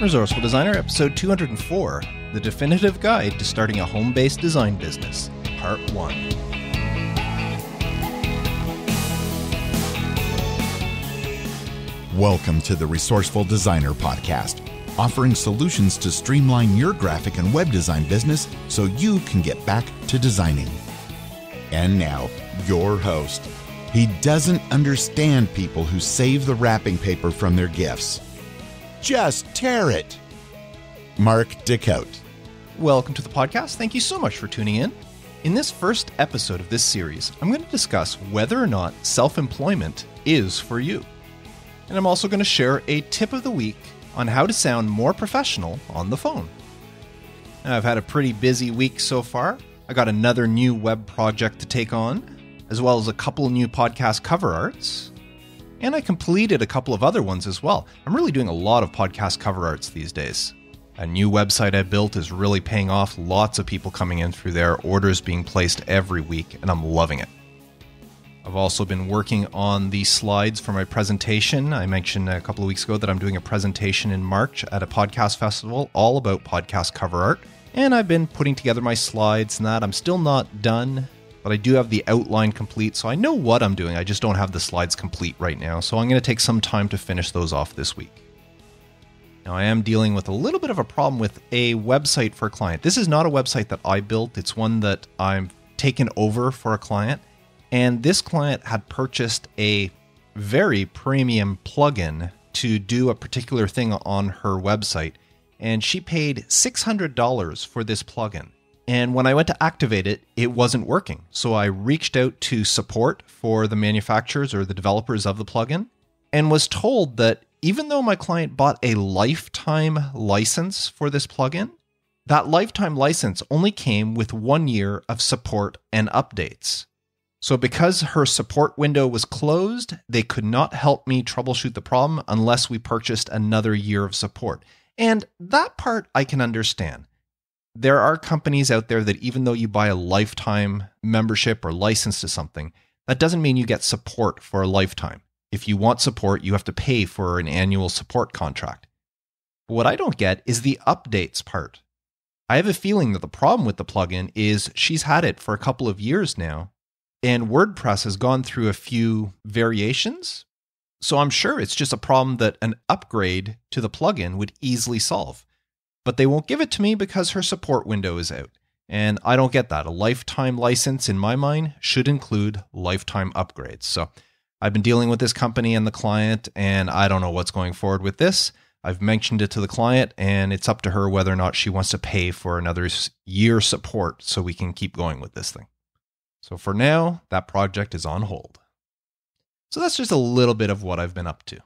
Resourceful Designer, episode 204, The Definitive Guide to Starting a Home-Based Design Business, Part 1. Welcome to the Resourceful Designer Podcast, offering solutions to streamline your graphic and web design business so you can get back to designing. And now, your host. He doesn't understand people who save the wrapping paper from their gifts. Just tear it. Mark DeCote. Welcome to the podcast. Thank you so much for tuning in. In this first episode of this series, I'm going to discuss whether or not self-employment is for you. And I'm also going to share a tip of the week on how to sound more professional on the phone. Now, I've had a pretty busy week so far. I got another new web project to take on, as well as a couple new podcast cover arts. And I completed a couple of other ones as well. I'm really doing a lot of podcast cover arts these days. A new website I built is really paying off. Lots of people coming in through there, orders being placed every week, and I'm loving it. I've also been working on the slides for my presentation. I mentioned a couple of weeks ago that I'm doing a presentation in March at a podcast festival all about podcast cover art. And I've been putting together my slides and that. I'm still not done, but I do have the outline complete, so I know what I'm doing. I just don't have the slides complete right now, so I'm going to take some time to finish those off this week. Now, I am dealing with a little bit of a problem with a website for a client. This is not a website that I built. It's one that I've taken over for a client, and this client had purchased a very premium plugin to do a particular thing on her website, and she paid $600 for this plugin. And when I went to activate it, it wasn't working. So I reached out to support for the manufacturers or the developers of the plugin and was told that even though my client bought a lifetime license for this plugin, that lifetime license only came with 1 year of support and updates. So because her support window was closed, they could not help me troubleshoot the problem unless we purchased another year of support. And that part I can understand. There are companies out there that even though you buy a lifetime membership or license to something, that doesn't mean you get support for a lifetime. If you want support, you have to pay for an annual support contract. But what I don't get is the updates part. I have a feeling that the problem with the plugin is she's had it for a couple of years now, and WordPress has gone through a few variations. So I'm sure it's just a problem that an upgrade to the plugin would easily solve. But they won't give it to me because her support window is out. And I don't get that. A lifetime license, in my mind, should include lifetime upgrades. So I've been dealing with this company and the client, and I don't know what's going forward with this. I've mentioned it to the client, and it's up to her whether or not she wants to pay for another year support so we can keep going with this thing. So for now, that project is on hold. So that's just a little bit of what I've been up to.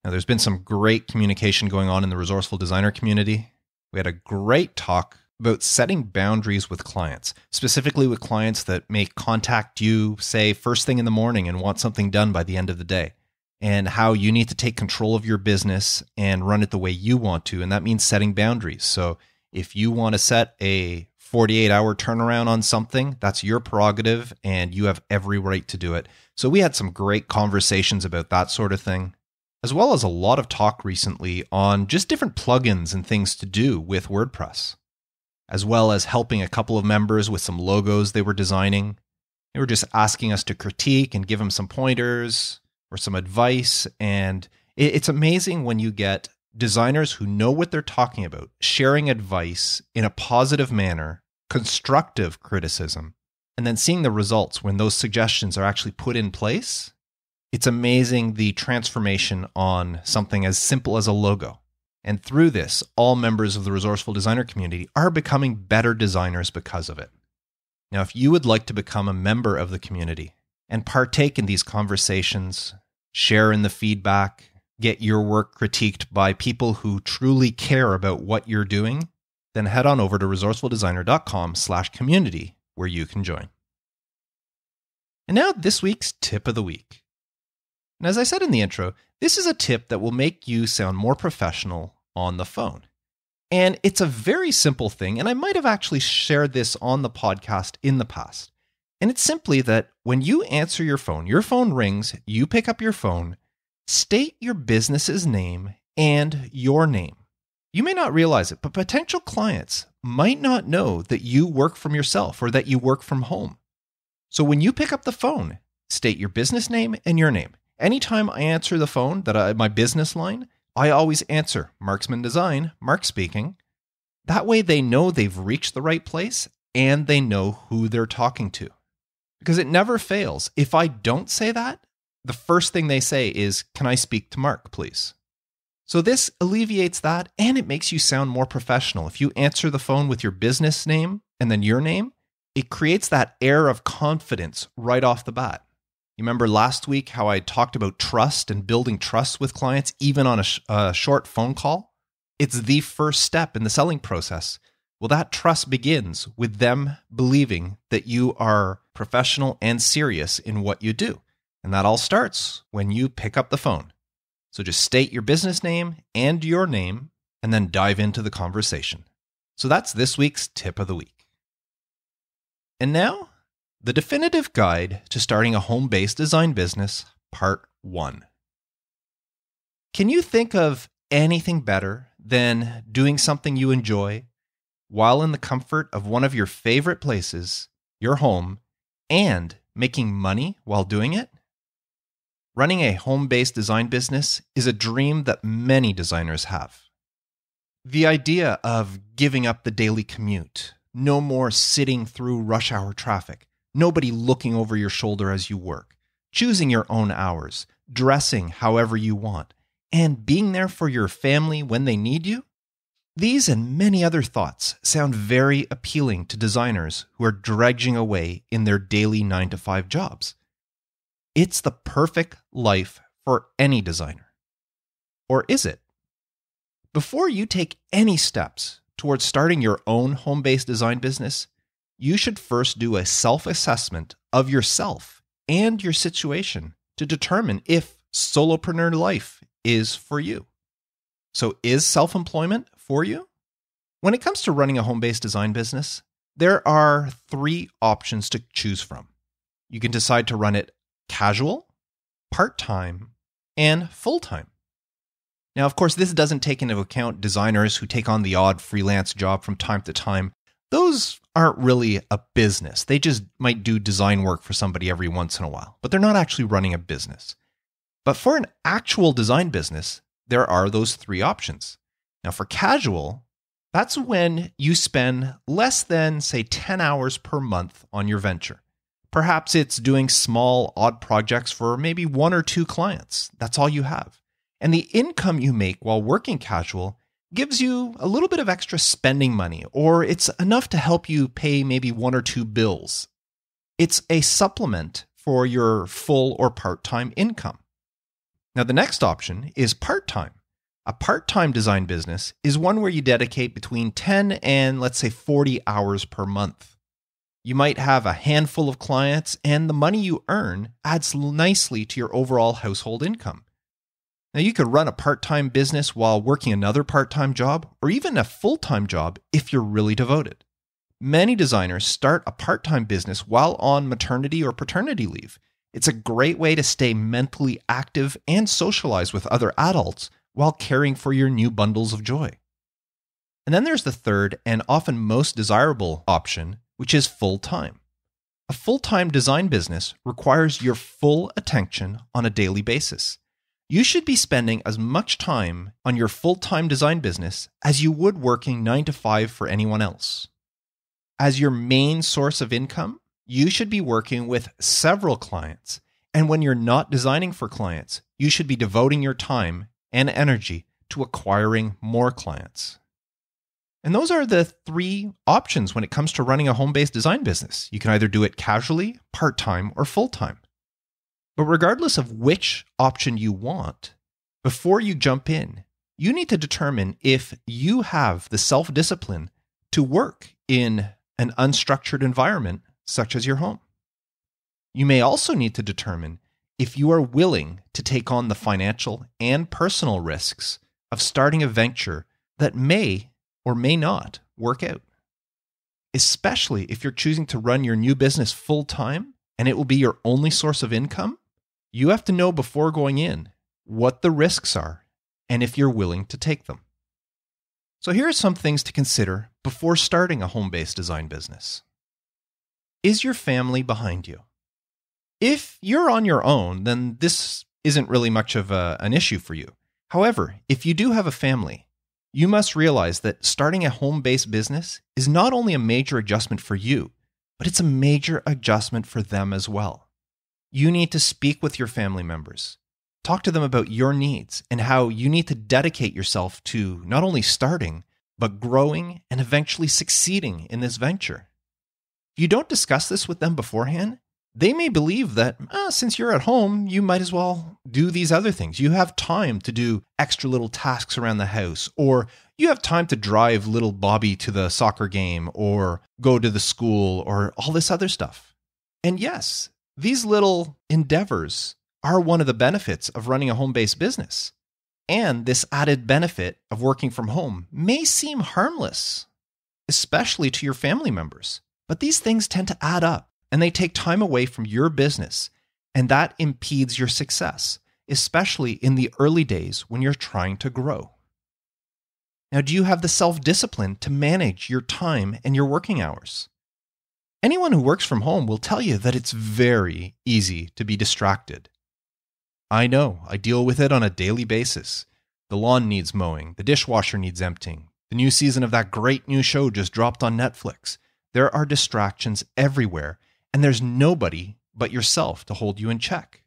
Now, there's been some great communication going on in the Resourceful Designer community. We had a great talk about setting boundaries with clients, specifically with clients that may contact you, say, first thing in the morning and want something done by the end of the day, and how you need to take control of your business and run it the way you want to, and that means setting boundaries. So if you want to set a 48-hour turnaround on something, that's your prerogative, and you have every right to do it. So we had some great conversations about that sort of thing, as well as a lot of talk recently on just different plugins and things to do with WordPress, as well as helping a couple of members with some logos they were designing. They were just asking us to critique and give them some pointers or some advice. And it's amazing when you get designers who know what they're talking about, sharing advice in a positive manner, constructive criticism, and then seeing the results when those suggestions are actually put in place. It's amazing the transformation on something as simple as a logo. And through this, all members of the Resourceful Designer community are becoming better designers because of it. Now, if you would like to become a member of the community and partake in these conversations, share in the feedback, get your work critiqued by people who truly care about what you're doing, then head on over to resourcefuldesigner.com/community where you can join. And now this week's tip of the week. And as I said in the intro, this is a tip that will make you sound more professional on the phone. And it's a very simple thing, and I might have actually shared this on the podcast in the past. And it's simply that when you answer your phone rings, you pick up your phone, state your business's name and your name. You may not realize it, but potential clients might not know that you work from yourself or that you work from home. So when you pick up the phone, state your business name and your name. Anytime I answer the phone, my business line, I always answer Marksman Design, Mark speaking. That way they know they've reached the right place and they know who they're talking to. Because it never fails. If I don't say that, the first thing they say is, "Can I speak to Mark, please?" So this alleviates that, and it makes you sound more professional. If you answer the phone with your business name and then your name, it creates that air of confidence right off the bat. You remember last week how I talked about trust and building trust with clients, even on a short phone call? It's the first step in the selling process. Well, that trust begins with them believing that you are professional and serious in what you do. And that all starts when you pick up the phone. So just state your business name and your name, and then dive into the conversation. So that's this week's tip of the week. And now, the definitive guide to starting a home-based design business, part 1. Can you think of anything better than doing something you enjoy while in the comfort of one of your favorite places, your home, and making money while doing it? Running a home-based design business is a dream that many designers have. The idea of giving up the daily commute, no more sitting through rush hour traffic, nobody looking over your shoulder as you work, choosing your own hours, dressing however you want, and being there for your family when they need you? These and many other thoughts sound very appealing to designers who are dredging away in their daily 9-to-5 jobs. It's the perfect life for any designer. Or is it? Before you take any steps towards starting your own home-based design business, you should first do a self-assessment of yourself and your situation to determine if solopreneur life is for you. So is self-employment for you? When it comes to running a home-based design business, there are 3 options to choose from. You can decide to run it casual, part-time, and full-time. Now, of course, this doesn't take into account designers who take on the odd freelance job from time to time. Those aren't really a business. They just might do design work for somebody every once in a while, but they're not actually running a business. But for an actual design business, there are those 3 options. Now, for casual, that's when you spend less than, say, 10 hours per month on your venture. Perhaps it's doing small, odd projects for maybe 1 or 2 clients. That's all you have. And the income you make while working casual gives you a little bit of extra spending money, or it's enough to help you pay maybe 1 or 2 bills. It's a supplement for your full or part-time income. Now, the next option is part-time. A part-time design business is one where you dedicate between 10 and, let's say, 40 hours per month. You might have a handful of clients, and the money you earn adds nicely to your overall household income. Now, you could run a part-time business while working another part-time job, or even a full-time job if you're really devoted. Many designers start a part-time business while on maternity or paternity leave. It's a great way to stay mentally active and socialize with other adults while caring for your new bundles of joy. And then there's the third and often most desirable option, which is full-time. A full-time design business requires your full attention on a daily basis. You should be spending as much time on your full-time design business as you would working 9-to-5 for anyone else. As your main source of income, you should be working with several clients. And when you're not designing for clients, you should be devoting your time and energy to acquiring more clients. And those are the 3 options when it comes to running a home-based design business. You can either do it casually, part-time, or full-time. But regardless of which option you want, before you jump in, you need to determine if you have the self-discipline to work in an unstructured environment such as your home. You may also need to determine if you are willing to take on the financial and personal risks of starting a venture that may or may not work out. Especially if you're choosing to run your new business full-time and it will be your only source of income, you have to know before going in what the risks are and if you're willing to take them. So here are some things to consider before starting a home-based design business. Is your family behind you? If you're on your own, then this isn't really much of an issue for you. However, if you do have a family, you must realize that starting a home-based business is not only a major adjustment for you, but it's a major adjustment for them as well. You need to speak with your family members. Talk to them about your needs and how you need to dedicate yourself to not only starting, but growing and eventually succeeding in this venture. If you don't discuss this with them beforehand, they may believe that since you're at home, you might as well do these other things. You have time to do extra little tasks around the house, or you have time to drive little Bobby to the soccer game or go to the school or all this other stuff. And yes, these little endeavors are one of the benefits of running a home-based business. And this added benefit of working from home may seem harmless, especially to your family members. But these things tend to add up, and they take time away from your business, and that impedes your success, especially in the early days when you're trying to grow. Now, do you have the self-discipline to manage your time and your working hours? Anyone who works from home will tell you that it's very easy to be distracted. I know, I deal with it on a daily basis. The lawn needs mowing, the dishwasher needs emptying, the new season of that great new show just dropped on Netflix. There are distractions everywhere, and there's nobody but yourself to hold you in check.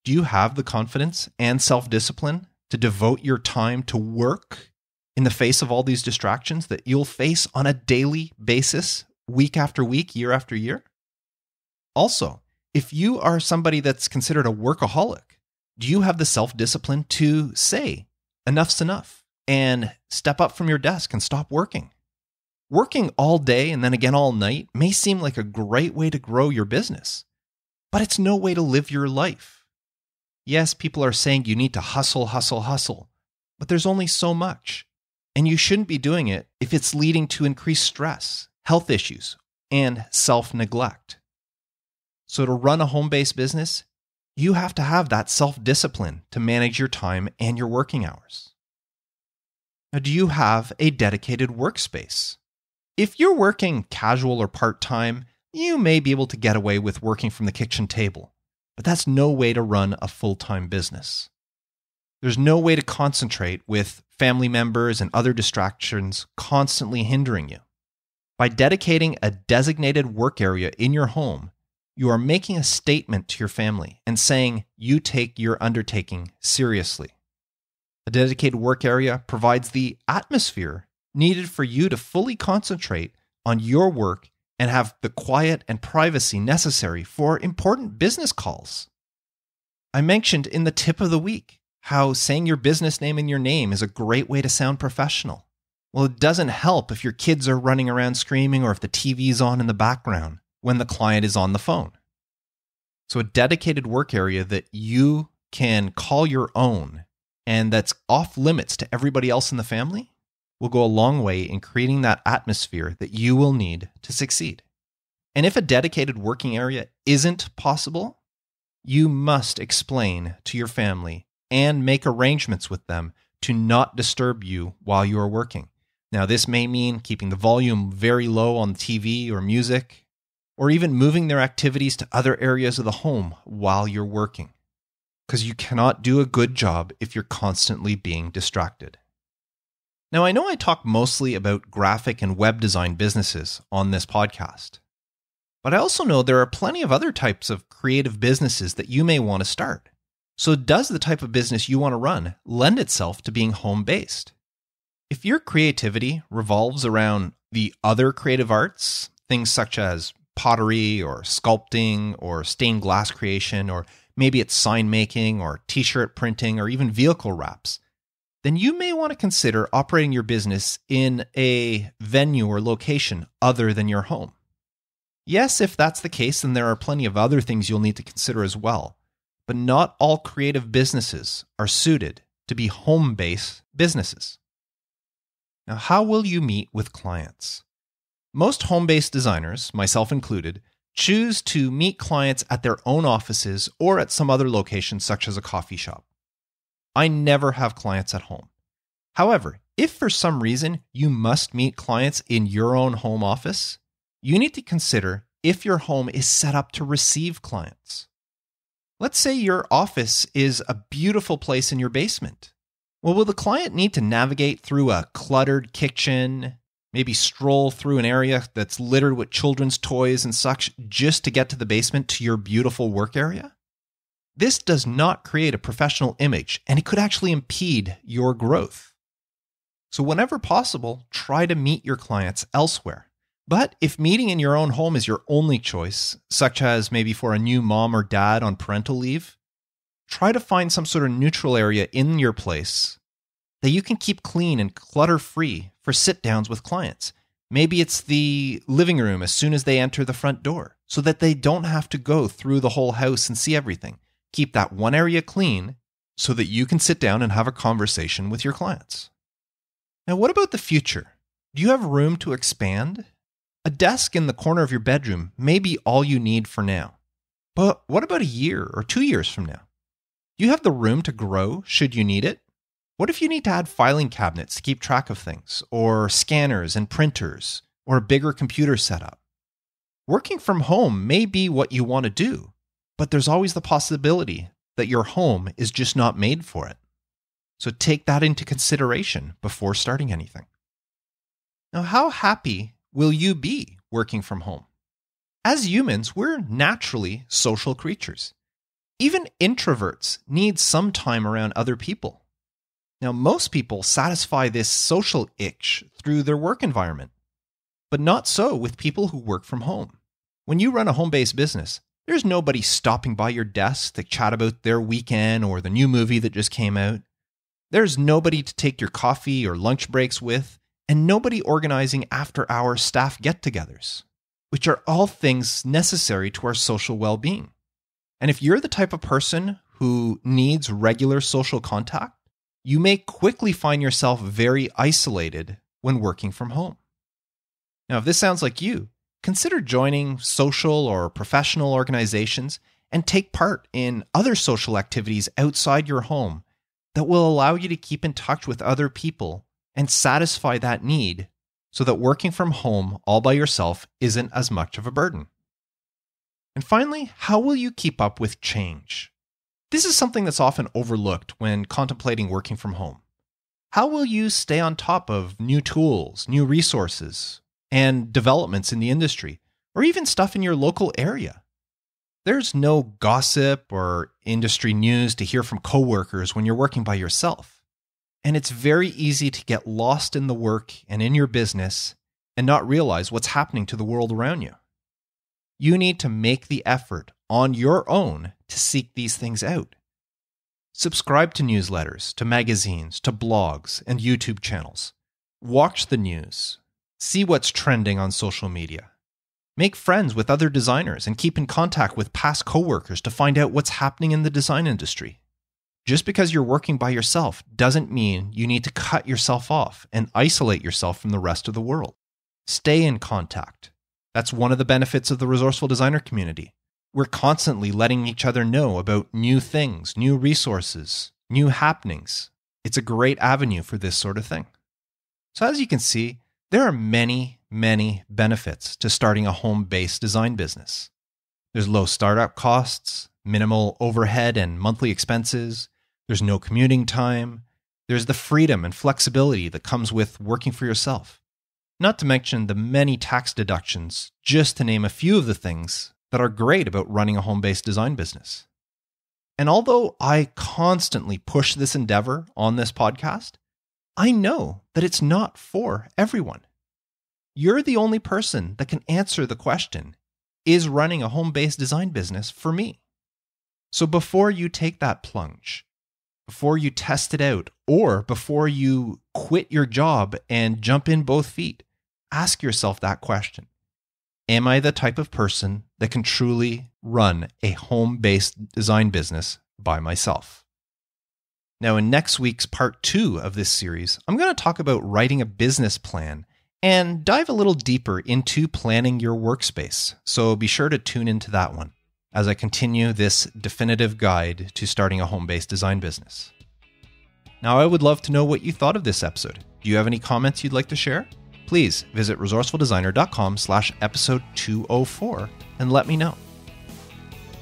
Do you have the confidence and self-discipline to devote your time to work in the face of all these distractions that you'll face on a daily basis, week after week, year after year? Also, if you are somebody that's considered a workaholic, do you have the self-discipline to say, enough's enough, and step up from your desk and stop working? Working all day and then again all night may seem like a great way to grow your business, but it's no way to live your life. Yes, people are saying you need to hustle, hustle, hustle, but there's only so much, and you shouldn't be doing it if it's leading to increased stress, health issues, and self-neglect. So to run a home-based business, you have to have that self-discipline to manage your time and your working hours. Now, do you have a dedicated workspace? If you're working casual or part-time, you may be able to get away with working from the kitchen table, but that's no way to run a full-time business. There's no way to concentrate with family members and other distractions constantly hindering you. By dedicating a designated work area in your home, you are making a statement to your family and saying you take your undertaking seriously. A dedicated work area provides the atmosphere needed for you to fully concentrate on your work and have the quiet and privacy necessary for important business calls. I mentioned in the tip of the week how saying your business name in your name is a great way to sound professional. Well, it doesn't help if your kids are running around screaming or if the TV's on in the background when the client is on the phone. So a dedicated work area that you can call your own and that's off limits to everybody else in the family will go a long way in creating that atmosphere that you will need to succeed. And if a dedicated working area isn't possible, you must explain to your family and make arrangements with them to not disturb you while you are working. Now, this may mean keeping the volume very low on TV or music, or even moving their activities to other areas of the home while you're working, because you cannot do a good job if you're constantly being distracted. Now, I know I talk mostly about graphic and web design businesses on this podcast, but I also know there are plenty of other types of creative businesses that you may want to start. So does the type of business you want to run lend itself to being home-based? If your creativity revolves around the other creative arts, things such as pottery or sculpting or stained glass creation, or maybe it's sign making or t-shirt printing or even vehicle wraps, then you may want to consider operating your business in a venue or location other than your home. Yes, if that's the case, then there are plenty of other things you'll need to consider as well, but not all creative businesses are suited to be home-based businesses. Now, how will you meet with clients? Most home-based designers, myself included, choose to meet clients at their own offices or at some other location such as a coffee shop. I never have clients at home. However, If for some reason you must meet clients in your own home office, you need to consider if your home is set up to receive clients. Let's say your office is a beautiful place in your basement. Well, will the client need to navigate through a cluttered kitchen, maybe stroll through an area that's littered with children's toys and such just to get to the basement to your beautiful work area? This does not create a professional image, and it could actually impede your growth. So whenever possible, try to meet your clients elsewhere. But if meeting in your own home is your only choice, such as maybe for a new mom or dad on parental leave, try to find some sort of neutral area in your place that you can keep clean and clutter-free for sit-downs with clients. Maybe it's the living room as soon as they enter the front door, so that they don't have to go through the whole house and see everything. Keep that one area clean so that you can sit down and have a conversation with your clients. Now, what about the future? Do you have room to expand? A desk in the corner of your bedroom may be all you need for now. But what about a year or 2 years from now? Do you have the room to grow should you need it? What if you need to add filing cabinets to keep track of things, or scanners and printers, or a bigger computer setup? Working from home may be what you want to do, but there's always the possibility that your home is just not made for it. So take that into consideration before starting anything. Now, how happy will you be working from home? As humans, we're naturally social creatures. Even introverts need some time around other people. Now, most people satisfy this social itch through their work environment, but not so with people who work from home. When you run a home-based business, there's nobody stopping by your desk to chat about their weekend or the new movie that just came out. There's nobody to take your coffee or lunch breaks with, and nobody organizing after-hour staff get-togethers, which are all things necessary to our social well-being. And if you're the type of person who needs regular social contact, you may quickly find yourself very isolated when working from home. Now, if this sounds like you, consider joining social or professional organizations and take part in other social activities outside your home that will allow you to keep in touch with other people and satisfy that need so that working from home all by yourself isn't as much of a burden. And finally, how will you keep up with change? This is something that's often overlooked when contemplating working from home. How will you stay on top of new tools, new resources, and developments in the industry, or even stuff in your local area? There's no gossip or industry news to hear from coworkers when you're working by yourself. And it's very easy to get lost in the work and in your business and not realize what's happening to the world around you. You need to make the effort on your own to seek these things out. Subscribe to newsletters, to magazines, to blogs, and YouTube channels. Watch the news. See what's trending on social media. Make friends with other designers and keep in contact with past coworkers to find out what's happening in the design industry. Just because you're working by yourself doesn't mean you need to cut yourself off and isolate yourself from the rest of the world. Stay in contact. That's one of the benefits of the Resourceful Designer community. We're constantly letting each other know about new things, new resources, new happenings. It's a great avenue for this sort of thing. So as you can see, there are many benefits to starting a home-based design business. There's low startup costs, minimal overhead and monthly expenses. There's no commuting time. There's the freedom and flexibility that comes with working for yourself. Not to mention the many tax deductions, just to name a few of the things that are great about running a home-based design business. And although I constantly push this endeavor on this podcast, I know that it's not for everyone. You're the only person that can answer the question, is running a home-based design business for me? So before you take that plunge, before you test it out, or before you quit your job and jump in both feet, ask yourself that question. Am I the type of person that can truly run a home-based design business by myself? Now, in next week's part 2 of this series, I'm going to talk about writing a business plan and dive a little deeper into planning your workspace. So be sure to tune into that one as I continue this definitive guide to starting a home-based design business. Now, I would love to know what you thought of this episode. Do you have any comments you'd like to share? Please visit resourcefuldesigner.com/episode 204 and let me know.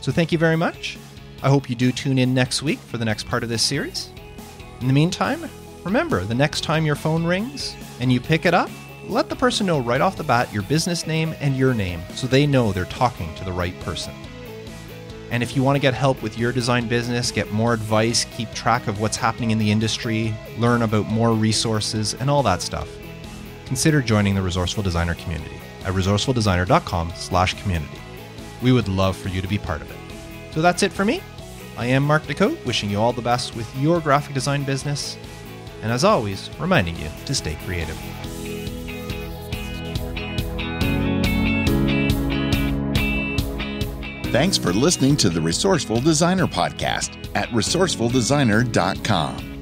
So thank you very much. I hope you do tune in next week for the next part of this series. In the meantime, remember, the next time your phone rings and you pick it up, let the person know right off the bat your business name and your name so they know they're talking to the right person. And if you want to get help with your design business, get more advice, keep track of what's happening in the industry, learn about more resources, and all that stuff, consider joining the Resourceful Designer community at resourcefuldesigner.com/community. We would love for you to be part of it. So that's it for me. I am Mark Decote, wishing you all the best with your graphic design business, and as always, reminding you to stay creative. Thanks for listening to the Resourceful Designer Podcast at resourcefuldesigner.com.